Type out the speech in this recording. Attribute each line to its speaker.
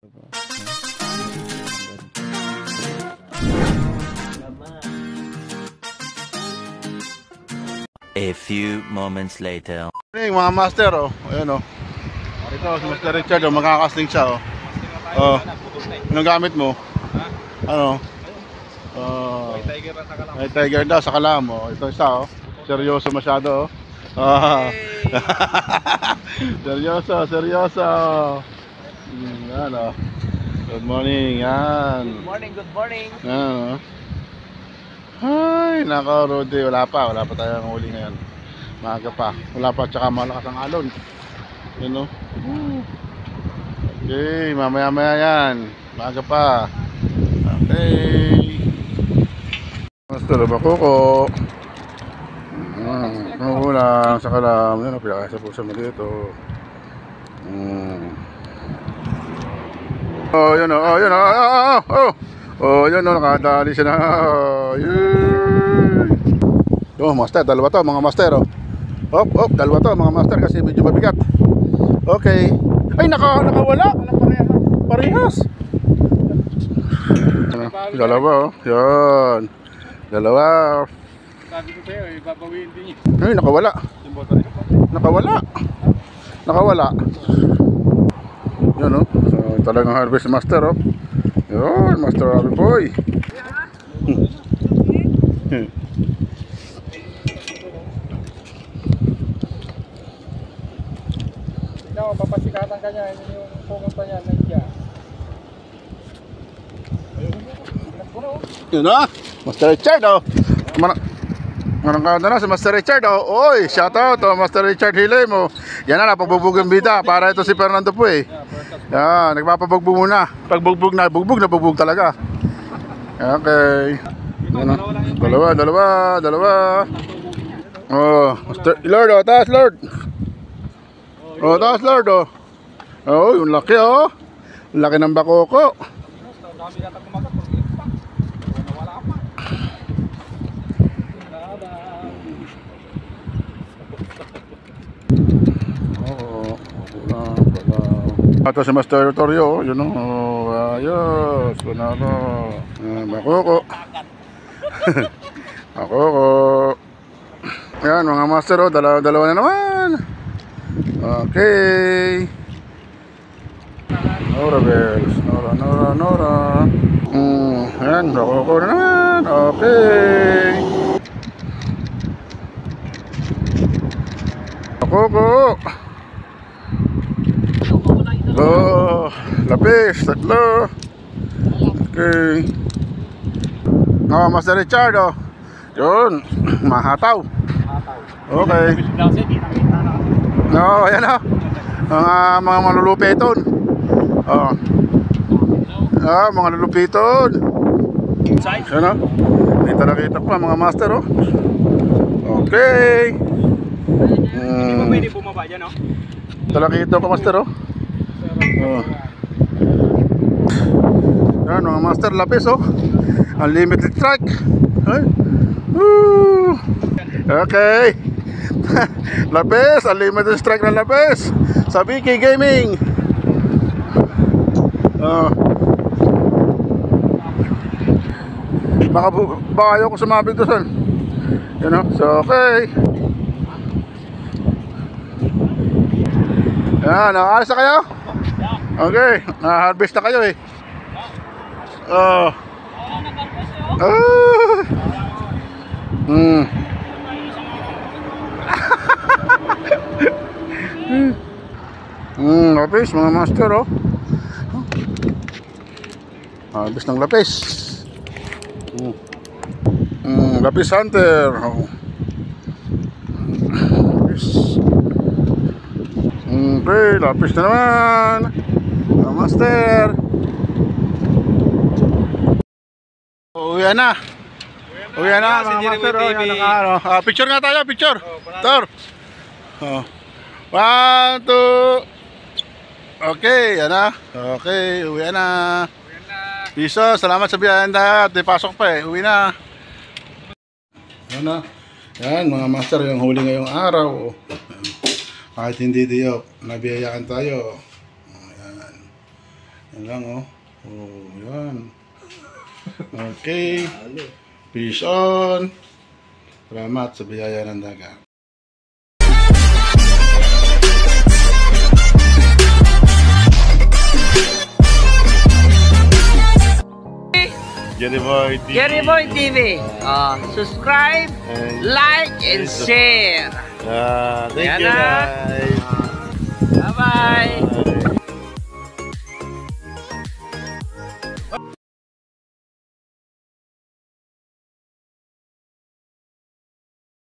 Speaker 1: A few moments later.
Speaker 2: Hey, mga master, oh. Ayan, oh. Ito, si Master Richard, oh. Magkakasting siya, oh. Oh. Anong gamit mo? Ano? May tiger daw sa kalam, oh. Ito isa, oh. Seryoso masyado, oh. Seryoso. Yan, oh. Good morning, yan.
Speaker 3: Good morning.
Speaker 2: Yan, oh. Ay, nako, Rudy, wala pa tayong huli ngayon. Maaga pa, wala pa, tsaka malakas ang alon. Yun, no? Okay, mamaya yan. Maaga pa. Okay. Master, bakoko. Mahulang sa kalam. Yan, pinakasa po sa mga dito. Oh, yun, oh, yun, oh. Oh, yun, oh, nakadali siya na. Oh, master, dalawa to, mga master, oh. Dalawa to, mga master, kasi medyo mabigat. Okay. Ay, nakawala. Parehas. Dalawa, oh. Yan. Dalawa.
Speaker 3: Sabi ko sa'yo, ibabawiin din niya.
Speaker 2: Ay, nakawala. Nakawala. Yan, oh. So, talagang harvest master, oh. Yun, Master Robby Boy.
Speaker 3: Ikaw, papasikatan ka niya, yun yung pumunta niya, nandiyan.
Speaker 2: Yun na, Master Richard, oh. Manangkada na si Master Richard, oh. Oy, shout out, oh, Master Richard Hilay mo. Yan na, pagbubog yung bida. Para ito si Fernando po, eh. Yan, nagpapabugbog muna. Pag bugbog na, bugbog talaga. Okay. Ano? Dalawa. Oh, Master Lord, oh, taas Lord. Oh, taas Lord, oh. Oh, yung laki, oh. Laki ng bakoko. Ito si Master Torrio, yun o, ayos, panalo, bakoko. Bakoko. Yan mga master, oh, dalawa na naman. Okay. Nora bells, Nora. Yan, bakoko na naman, okay. Bakoko. Oh, lapis, tatlo. Okay. Oh, Master Richard, oh. Yun, mahataw. Okay. No, ayan, oh. Mga malulupiton. Oh. Mga lulupiton. Ayan, oh. Kita pa mga master, oh. Okay.
Speaker 3: Hindi mo pwede bumaba dyan, oh.
Speaker 2: Talakito ka, master, oh. Oh. Yan, mga master, lapis, oh. Unlimited strike. Okay. Lapis, unlimited strike na lapis sa BK Gaming. Baka ayaw ko sumabit doon. Yan, oh. So, okay. Yan, ayos na kayo? Okay, na-harvest na kayo, eh. Lapis, mga master, oh. Harvest ng lapis. Lapis hunter, oh. Okay, lapis na naman. Master. Uwi na mga master, oh. Picture nga tayo, picture. Tor. 1, 2. Okay, yan na. Okay, uwi na. Piso, salamat sa biyanda. At pasok pa, eh. Uwi na. Yan na. Yan mga master, yung huli ngayong araw. Kahit hindi diyo, nabiyayaan tayo. Ayan. Yan lang oh. Oh, yan. Okay. Peace on. Salamat sa biyaya ng dagat. Jerryboy TV.
Speaker 4: Jerryboy TV. Subscribe,
Speaker 2: And
Speaker 4: like, and share.
Speaker 2: thank
Speaker 4: Yan
Speaker 2: you
Speaker 4: na.
Speaker 2: guys.
Speaker 4: Bye-bye.